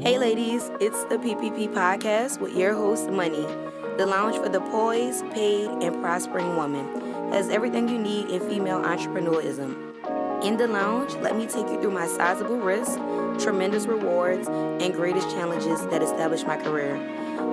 Hey ladies, it's the PPP Podcast with your host Moneyy, the lounge for the poised, paid, and prospering woman. Has everything you need in female entrepreneurism. In the lounge, let me take you through my sizable risks, tremendous rewards, and greatest challenges that established my career,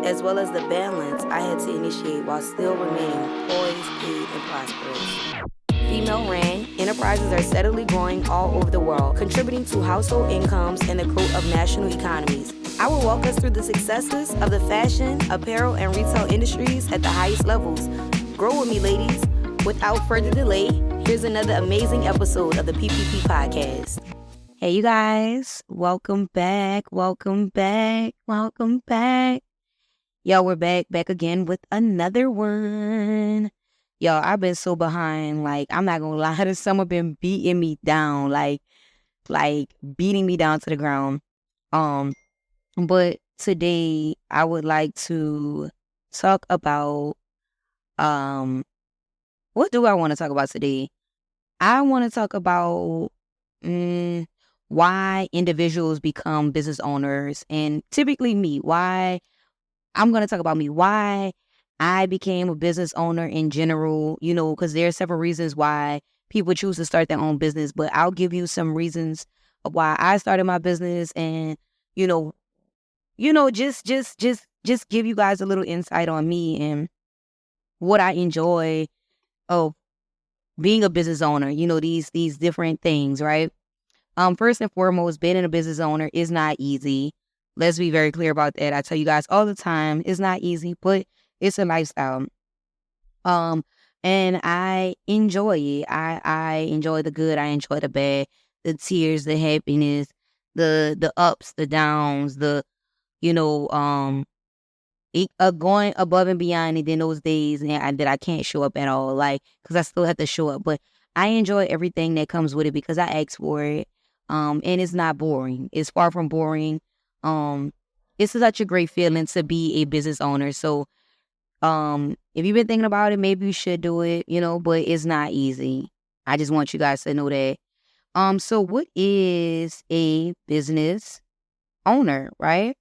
as well as the balance I had to initiate while still remaining poised, paid, and prosperous. Female-ran enterprises are steadily growing all over the world, contributing to household incomes and the growth of national economies. I will walk us through the successes of the fashion, apparel, and retail industries at the highest levels. Grow with me, ladies. Without further delay, here's another amazing episode of the PPP Podcast. Hey, you guys. Welcome back. Yo, we're back again with another one. Yo, I've been so behind. I'm not gonna lie, this summer been beating me down, like beating me down to the ground. But today I would like to talk about, what do I want to talk about today? I want to talk about why individuals become business owners, and typically me. I'm going to talk about me, why I became a business owner in general, because there are several reasons why people choose to start their own business, but I'll give you some reasons of why I started my business and, just give you guys a little insight on me and what I enjoy of being a business owner, these different things, right? First and foremost, being a business owner is not easy. Let's be very clear about that. I tell you guys all the time, it's not easy, but it's a lifestyle. And I enjoy it. I enjoy the good. I enjoy the bad, the tears, the happiness, the ups, the downs, going above and beyond. And then those days that I can't show up at all, because I still have to show up. But I enjoy everything that comes with it because I asked for it. And it's not boring. It's far from boring. It's such a great feeling to be a business owner. So, if you've been thinking about it, maybe you should do it, but it's not easy. I just want you guys to know that. So what is a business owner, right?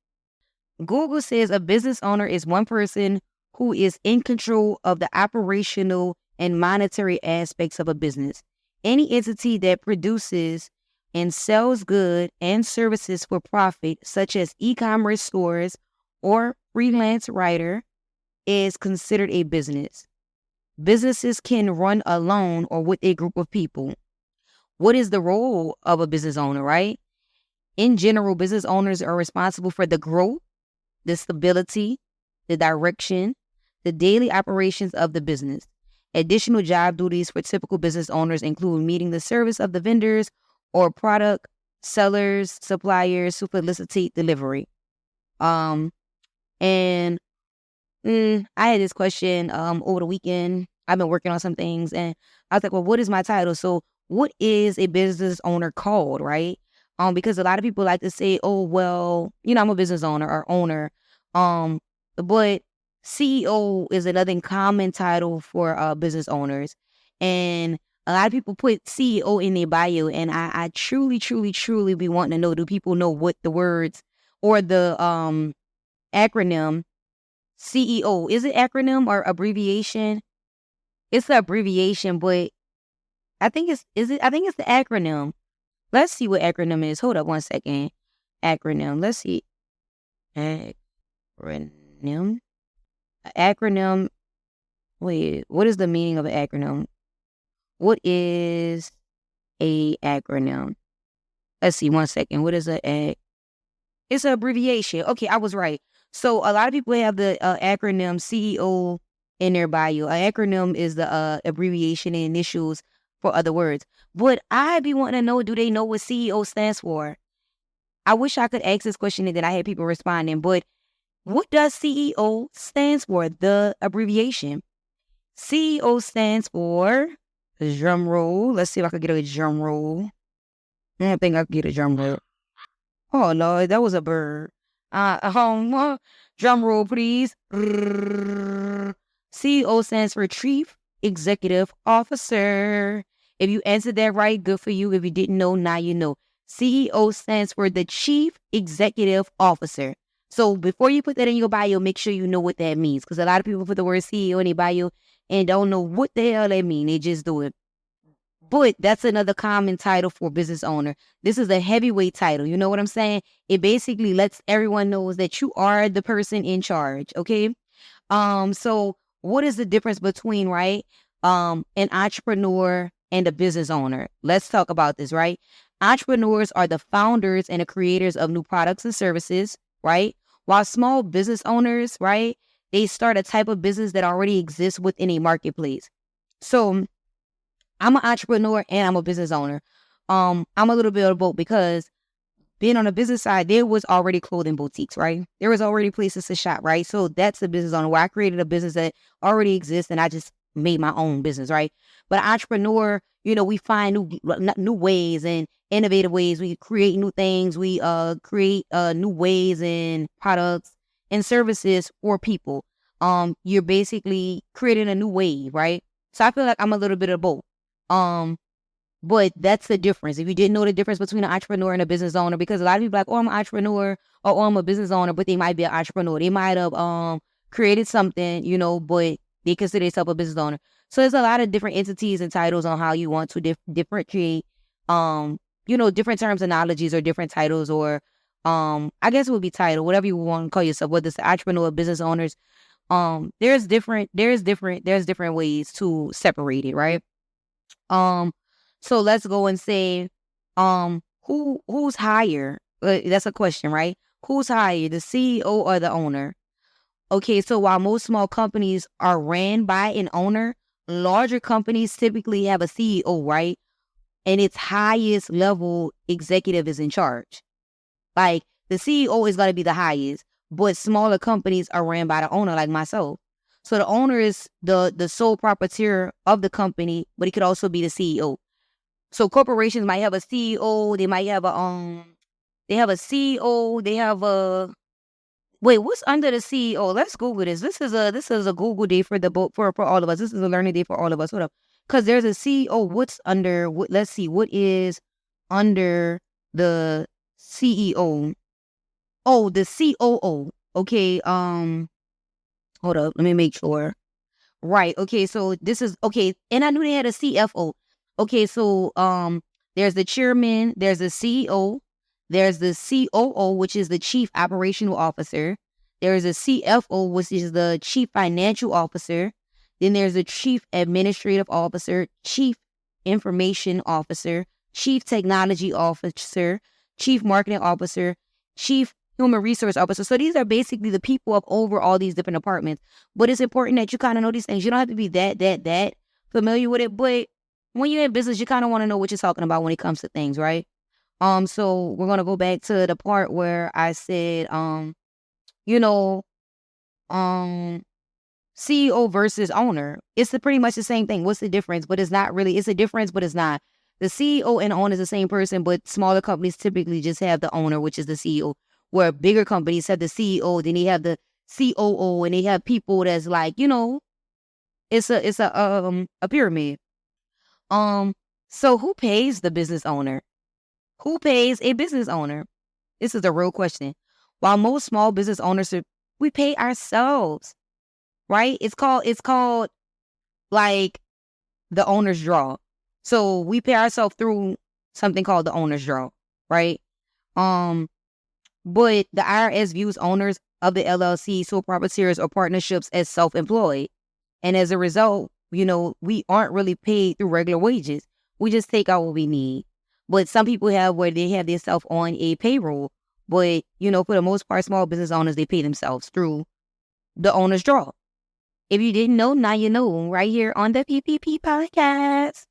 Google says a business owner is one person who is in control of the operational and monetary aspects of a business. Any entity that produces and sells goods and services for profit, such as e-commerce stores or freelance writer, is considered a business. Businesses can run alone or with a group of people. What is the role of a business owner, right? In general, business owners are responsible for the growth, the stability, the direction, the daily operations of the business. Additional job duties for typical business owners include meeting the service of the vendors or product sellers, suppliers who facilitate delivery. And I had this question over the weekend. I've been working on some things and I was like, well, what is my title? So what is a business owner called, right? Because a lot of people like to say, oh, well, I'm a business owner or owner. But CEO is another common title for business owners. And a lot of people put CEO in their bio, and I truly be wanting to know, do people know what the words or the acronym CEO, is it acronym or abbreviation? It's the abbreviation, but I think it's the acronym. Let's see what acronym is. Hold up one second. Acronym. Let's see. Acronym. Acronym. Wait, what is the meaning of an acronym? What is a acronym? Let's see, one second. What is it's an abbreviation. Okay, I was right. So a lot of people have the acronym CEO in their bio. An acronym is the abbreviation and initials for other words. But I be wanting to know, do they know what CEO stands for? I wish I could ask this question and then I had people responding. But what does CEO stands for? The abbreviation. CEO stands for, drum roll. Let's see if I could get a drum roll. I don't think I could get a drum roll. Oh, Lord, that was a bird. Drum roll, please. CEO stands for Chief Executive Officer. If you answered that right, good for you. If you didn't know, now you know. CEO stands for the Chief Executive Officer. So before you put that in your bio, make sure you know what that means. Because a lot of people put the word CEO in their bio and don't know what the hell that means. They just do it. But that's another common title for business owner. This is a heavyweight title. You know what I'm saying? It basically lets everyone know that you are the person in charge. Okay. So what is the difference between, right, an entrepreneur and a business owner? Let's talk about this, right? Entrepreneurs are the founders and the creators of new products and services, right? While small business owners, right, they start a type of business that already exists within a marketplace. So I'm an entrepreneur and I'm a business owner. I'm a little bit of both because being on the business side, there was already clothing boutiques, right? There was already places to shop, right? So that's the business owner where I created a business that already exists and I just made my own business, right? But entrepreneur, we find new ways and innovative ways. We create new things. We create new ways and products and services for people. You're basically creating a new way, right? So I feel like I'm a little bit of both. But that's the difference. If you didn't know the difference between an entrepreneur and a business owner, because a lot of people are like, oh, I'm an entrepreneur or oh, I'm a business owner, but they might be an entrepreneur. They might have created something, but they consider themselves a business owner. So there's a lot of different entities and titles on how you want to differentiate, different terminologies or different titles or, I guess it would be title, whatever you want to call yourself, whether it's entrepreneur, business owners. There's different ways to separate it, right? So let's go and say, who's higher? That's a question, right? Who's higher, the CEO or the owner? Okay, so while most small companies are ran by an owner, larger companies typically have a CEO, right? And its highest level executive is in charge. Like the CEO is going to be the highest, but smaller companies are ran by the owner, like myself. So the owner is the sole proprietor of the company, but he could also be the CEO. So corporations might have a CEO. They might have they have a CEO. They have a, wait, what's under the CEO? Let's Google this. This is a Google day for for all of us. This is a learning day for all of us. Hold up, because there's a CEO. What's under? Let's see. What is under the CEO? Oh, the COO. Okay. Hold up. Let me make sure. Right. Okay. So this is okay. And I knew they had a CFO. Okay. So there's the chairman, there's the CEO, there's the COO, which is the chief operational officer. There's a CFO, which is the chief financial officer. Then there's a chief administrative officer, chief information officer, chief technology officer, chief marketing officer, chief human resource officer. So these are basically the people up over all these different departments. But it's important that you kind of know these things. You don't have to be that familiar with it. But when you're in business, you kind of want to know what you're talking about when it comes to things, right? So we're gonna go back to the part where I said, you know, CEO versus owner. It's pretty much the same thing. What's the difference? But it's not really. It's a difference, but it's not. The CEO and owner is the same person, but smaller companies typically just have the owner, which is the CEO. Where bigger companies have the CEO, then they have the COO, and they have people that's like, it's a pyramid. So who pays the business owner? Who pays a business owner? This is a real question. While most small business owners we pay ourselves, right? It's called like the owner's draw. So we pay ourselves through something called the owner's draw, right? But the IRS views owners of the LLC, sole proprietors, or partnerships as self-employed. And as a result, we aren't really paid through regular wages. We just take out what we need. But some people have where they have themselves on a payroll. But, for the most part, small business owners, they pay themselves through the owner's draw. If you didn't know, now you know, right here on the PPP podcast.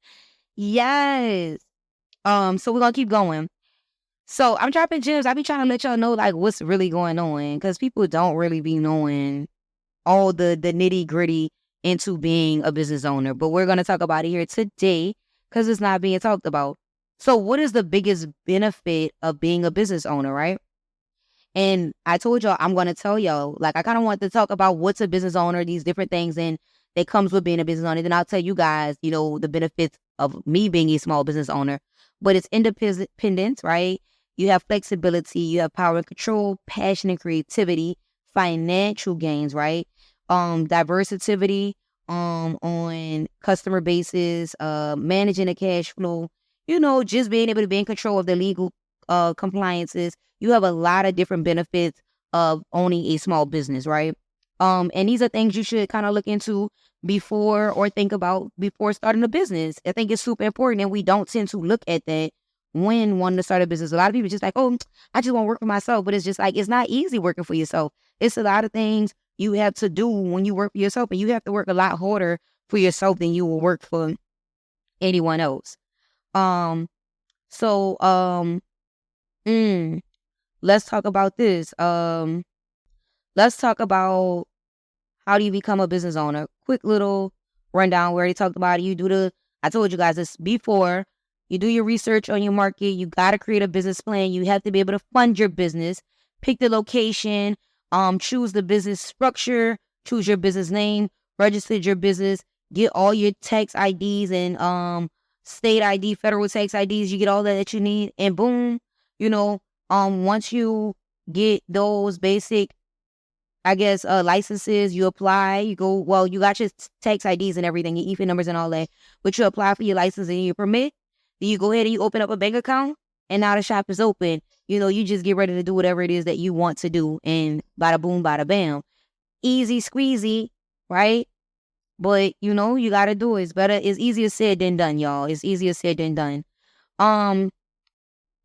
Yes. So we're going to keep going. So I'm dropping gems. I be trying to let y'all know like what's really going on because people don't really be knowing all the nitty gritty into being a business owner. But we're going to talk about it here today because it's not being talked about. So what is the biggest benefit of being a business owner, right? And I told y'all I'm going to tell y'all, like I kind of want to talk about what's a business owner, these different things and that comes with being a business owner. Then I'll tell you guys, the benefits of me being a small business owner. but it's independence, right? You have flexibility, you have power and control, passion and creativity, financial gains, right? Diversity, on customer basis, managing the cash flow, just being able to be in control of the legal compliances. You have a lot of different benefits of owning a small business, right? And these are things you should kind of look into before or think about before starting a business. I think it's super important, and we don't tend to look at that when wanting to start a business. A lot of people just like, oh, I just want to work for myself, but it's just like, it's not easy working for yourself. It's a lot of things you have to do when you work for yourself, and you have to work a lot harder for yourself than you will work for anyone else. Um, so, let's talk about this. Let's talk about how do you become a business owner? Quick little rundown. We already talked about it. I told you guys this before. You do your research on your market. You got to create a business plan. You have to be able to fund your business. Pick the location. Choose the business structure. Choose your business name. Register your business. Get all your tax IDs and state ID, federal tax IDs. You get all that you need, and boom, once you get those basic, I guess, licenses, you apply, you got your tax IDs and everything, your EFIN numbers and all that, but you apply for your license and your permit, then you go ahead and you open up a bank account, and now the shop is open. You just get ready to do whatever it is that you want to do, and bada boom, bada bam. Easy squeezy, right? But, you got to do it. It's easier said than done, y'all. It's easier said than done.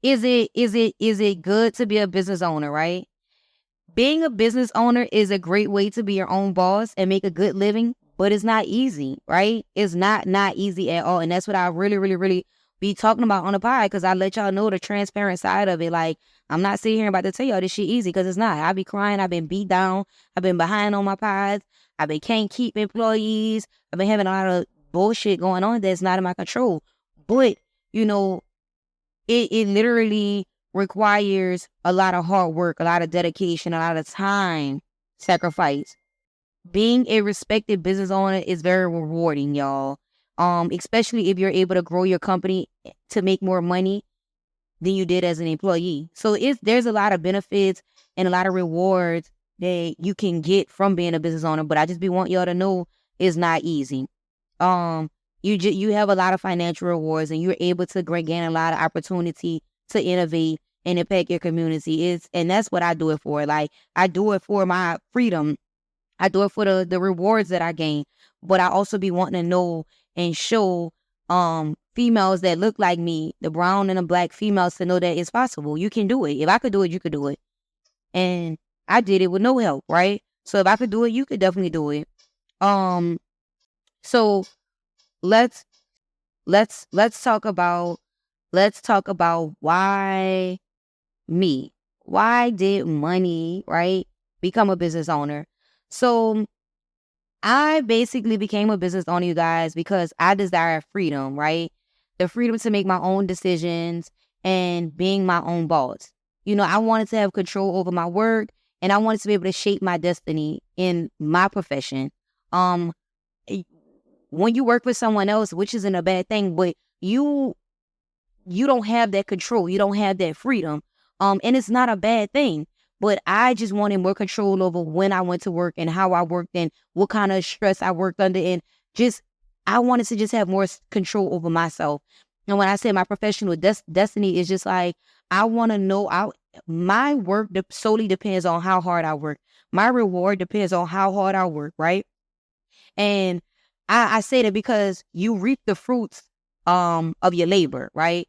Is it good to be a business owner, right? Being a business owner is a great way to be your own boss and make a good living, but it's not easy, right? It's not easy at all. And that's what I really, really, really be talking about on the pod, because I let y'all know the transparent side of it. Like, I'm not sitting here about to tell y'all this shit easy, because it's not. I be crying. I've been beat down. I've been behind on my pods. Can't keep employees. I've been having a lot of bullshit going on that's not in my control. But, it literally requires a lot of hard work, a lot of dedication, a lot of time sacrifice. Being a respected business owner is very rewarding, y'all. Especially if you're able to grow your company to make more money than you did as an employee. So there's a lot of benefits and a lot of rewards that you can get from being a business owner. But I just want y'all to know it's not easy. You have a lot of financial rewards, and you're able to gain a lot of opportunity to innovate and impact your community. And that's what I do it for. Like, I do it for my freedom. I do it for the rewards that I gain. But I also be wanting to know and show females that look like me, the brown and the black females, to know that it's possible. You can do it. If I could do it, you could do it. And I did it with no help, right? So if I could do it, you could definitely do it. So let's talk about why me. Why did Moneyy, right, become a business owner? So I basically became a business owner, you guys, because I desire freedom, right? The freedom to make my own decisions and being my own boss. I wanted to have control over my work, and I wanted to be able to shape my destiny in my profession. When you work with someone else, which isn't a bad thing, but you don't have that control. You don't have that freedom. And it's not a bad thing. But I just wanted more control over when I went to work and how I worked and what kind of stress I worked under. And I wanted to just have more control over myself. And when I say my professional destiny, is just like, I want to know, my work solely depends on how hard I work. My reward depends on how hard I work, right? And I say that because you reap the fruits of your labor, right?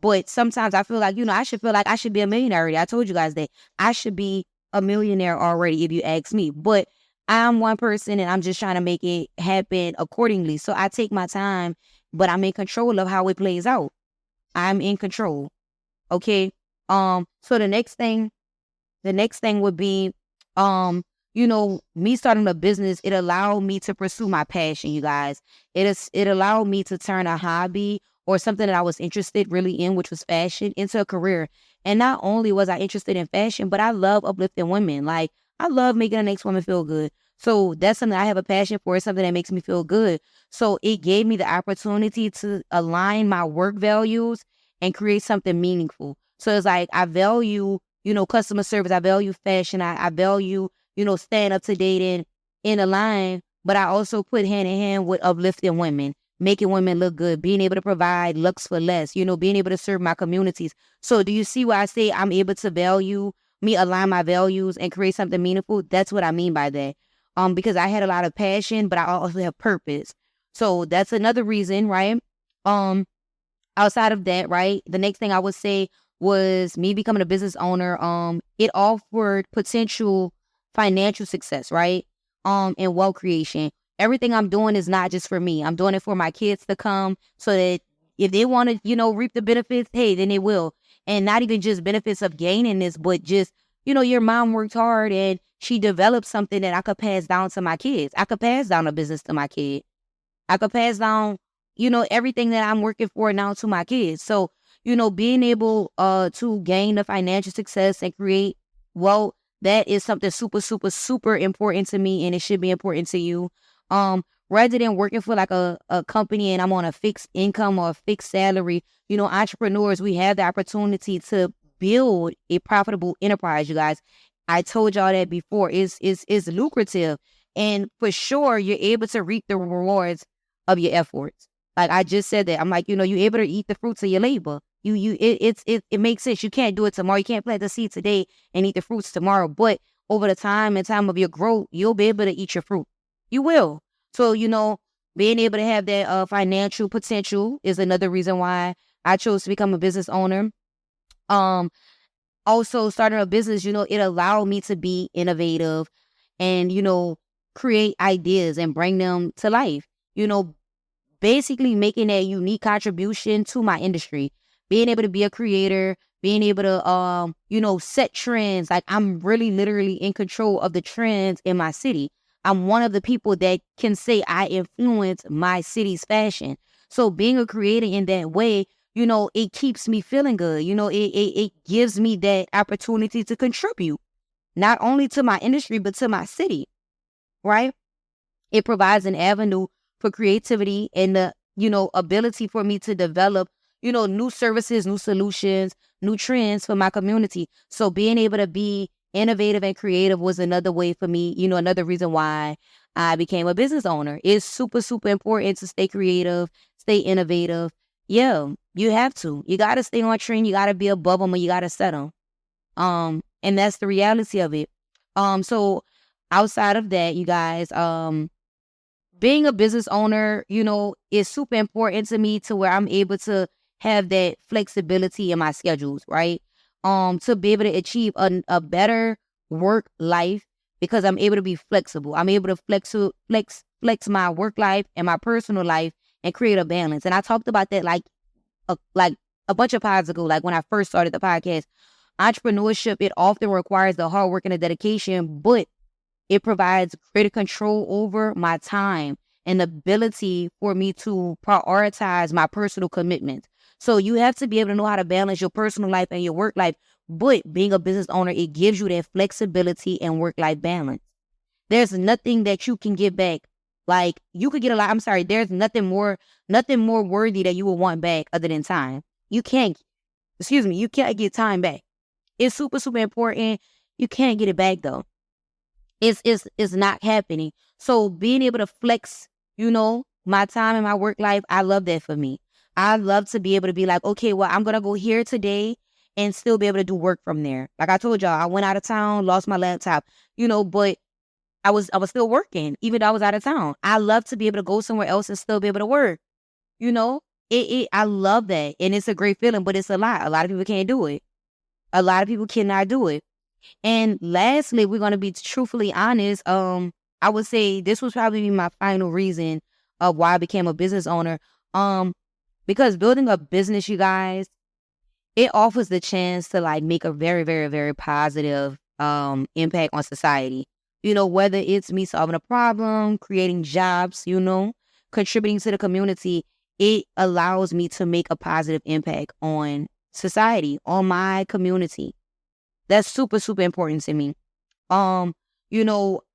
But sometimes I feel like, I should feel like I should be a millionaire already. I told you guys that I should be a millionaire already if you ask me. But I'm one person, and I'm just trying to make it happen accordingly. So I take my time, but I'm in control of how it plays out. I'm in control. Okay. So the next thing would be, me starting a business. It allowed me to pursue my passion, you guys. It allowed me to turn a hobby or something that I was interested really in, which was fashion, into a career. And not only was I interested in fashion, but I love uplifting women. Like, I love making the next woman feel good. So that's something I have a passion for. It's something that makes me feel good. So it gave me the opportunity to align my work values and create something meaningful. So it's like I value, customer service. I value fashion. I value, staying up to date and in a line, but I also put hand in hand with uplifting women, making women look good, being able to provide looks for less, being able to serve my communities. So do you see why I say I'm able to align my values and create something meaningful? That's what I mean by that. Because I had a lot of passion, but I also have purpose. So that's another reason, right? Outside of that, right, the next thing I would say was me becoming a business owner. It offered potential financial success, right? And wealth creation. Everything I'm doing is not just for me. I'm doing it for my kids to come, so that if they want to, reap the benefits, hey, then they will. And not even just benefits of gaining this, but just, your mom worked hard and she developed something that I could pass down to my kids. I could pass down a business to my kid. I could pass down, everything that I'm working for now to my kids. So, being able to gain the financial success and create wealth, that is something super, super, super important to me, and it should be important to you. Rather than working for like a company and I'm on a fixed income or a fixed salary, entrepreneurs, we have the opportunity to build a profitable enterprise, you guys. I told y'all that before. It's lucrative. And for sure, you're able to reap the rewards of your efforts. Like I just said that. I'm like, you're able to eat the fruits of your labor. It makes sense. You can't do it tomorrow. You can't plant the seed today and eat the fruits tomorrow. But over the time of your growth, you'll be able to eat your fruit. You will. So, being able to have that financial potential is another reason why I chose to become a business owner. Also starting a business, it allowed me to be innovative and, create ideas and bring them to life. Basically making a unique contribution to my industry, being able to be a creator, being able to, set trends. Like I'm really literally in control of the trends in my city. I'm one of the people that can say I influence my city's fashion. So being a creator in that way, it keeps me feeling good. It gives me that opportunity to contribute, not only to my industry, but to my city, right? It provides an avenue for creativity and the, ability for me to develop, new services, new solutions, new trends for my community. So being able to be innovative and creative was another way for me, another reason why I became a business owner. It's super, super important to stay creative, stay innovative. Yeah, you have to. You got to stay on trend. You got to be above them, or you got to set them. And that's the reality of it. So outside of that, you guys, being a business owner, is super important to me, to where I'm able to have that flexibility in my schedules, right? To be able to achieve a better work life, because I'm able to be flexible. I'm able to flex my work life and my personal life and create a balance. And I talked about that like a bunch of pods ago, like when I first started the podcast. Entrepreneurship, it often requires the hard work and the dedication, but it provides greater control over my time and the ability for me to prioritize my personal commitments. So you have to be able to know how to balance your personal life and your work life. But being a business owner, it gives you that flexibility and work-life balance. There's nothing that you can get back. Like you could get a lot. I'm sorry. There's nothing more worthy that you will want back other than time. You can't get time back. It's super, super important. You can't get it back though. It's not happening. So being able to flex, my time and my work life, I love that for me. I love to be able to be like, okay, well, I'm going to go here today and still be able to do work from there. Like I told y'all, I went out of town, lost my laptop, but I was still working, even though I was out of town. I love to be able to go somewhere else and still be able to work. I love that. And it's a great feeling, but it's a lot. A lot of people can't do it. A lot of people cannot do it. And lastly, we're going to be truthfully honest. I would say this was probably my final reason of why I became a business owner. Because building a business, you guys, it offers the chance to like make a very, very, very positive impact on society. Whether it's me solving a problem, creating jobs, contributing to the community, it allows me to make a positive impact on society, on my community. That's super, super important to me.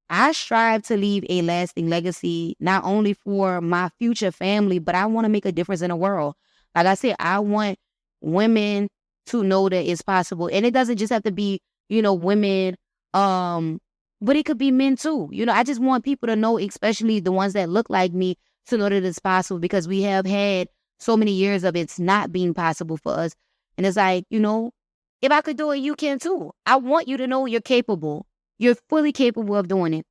I strive to leave a lasting legacy, not only for my future family, but I want to make a difference in the world. Like I said, I want women to know that it's possible. And it doesn't just have to be, women, but it could be men too. I just want people to know, especially the ones that look like me, to know that it's possible, because we have had so many years of it's not being possible for us. And it's like, if I could do it, you can too. I want you to know you're capable. You're fully capable of doing it.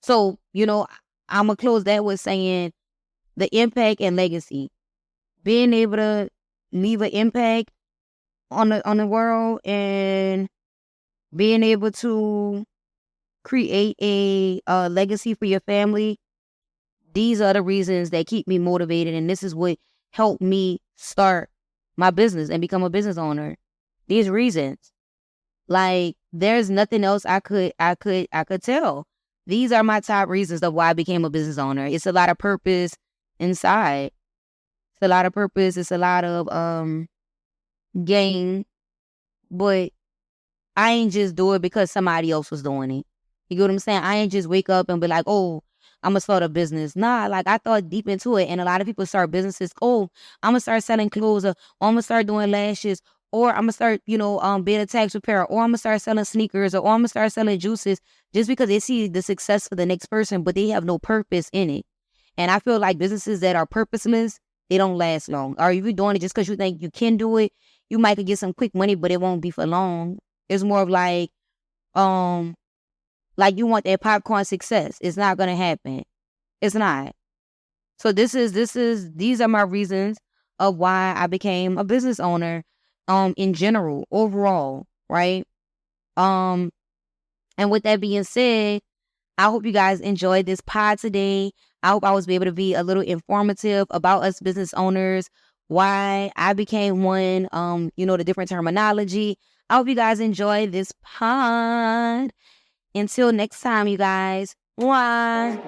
So, I'm going to close that with saying the impact and legacy. Being able to leave an impact on the world, and being able to create a legacy for your family. These are the reasons that keep me motivated, and this is what helped me start my business and become a business owner. These reasons. Like, there's nothing else I could tell. These are my top reasons of why I became a business owner. It's a lot of purpose inside. It's a lot of purpose. It's a lot of gain. But I ain't just do it because somebody else was doing it. You get what I'm saying? I ain't just wake up and be like, oh, I'm going to start a business. Nah, like, I thought deep into it. And a lot of people start businesses. Oh, I'm going to start selling clothes, or I'm going to start doing lashes, or I'm going to start, being a tax preparer, or I'm going to start selling sneakers, or I'm going to start selling juices, just because they see the success for the next person, but they have no purpose in it. And I feel like businesses that are purposeless, they don't last long. Or if you're doing it just because you think you can do it, you might could get some quick money, but it won't be for long. It's more of like you want that popcorn success. It's not going to happen. It's not. So these are my reasons of why I became a business owner, in general, overall, right? And with that being said, I hope you guys enjoyed this pod today. I hope I was able to be a little informative about us business owners, why I became one, the different terminology. I hope you guys enjoy this pod. Until next time, you guys. Bye.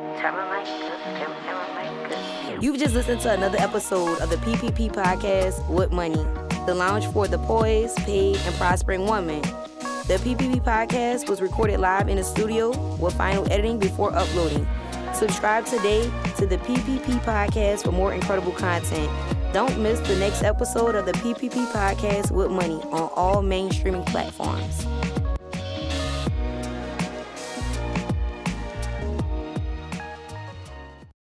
You've just listened to another episode of the PPP Podcast with Moneyy, the lounge for the poised, paid, and prospering woman. The PPP Podcast was recorded live in the studio with final editing before uploading. Subscribe today to the PPP Podcast for more incredible content. Don't miss the next episode of the PPP Podcast with Moneyy on all main streaming platforms.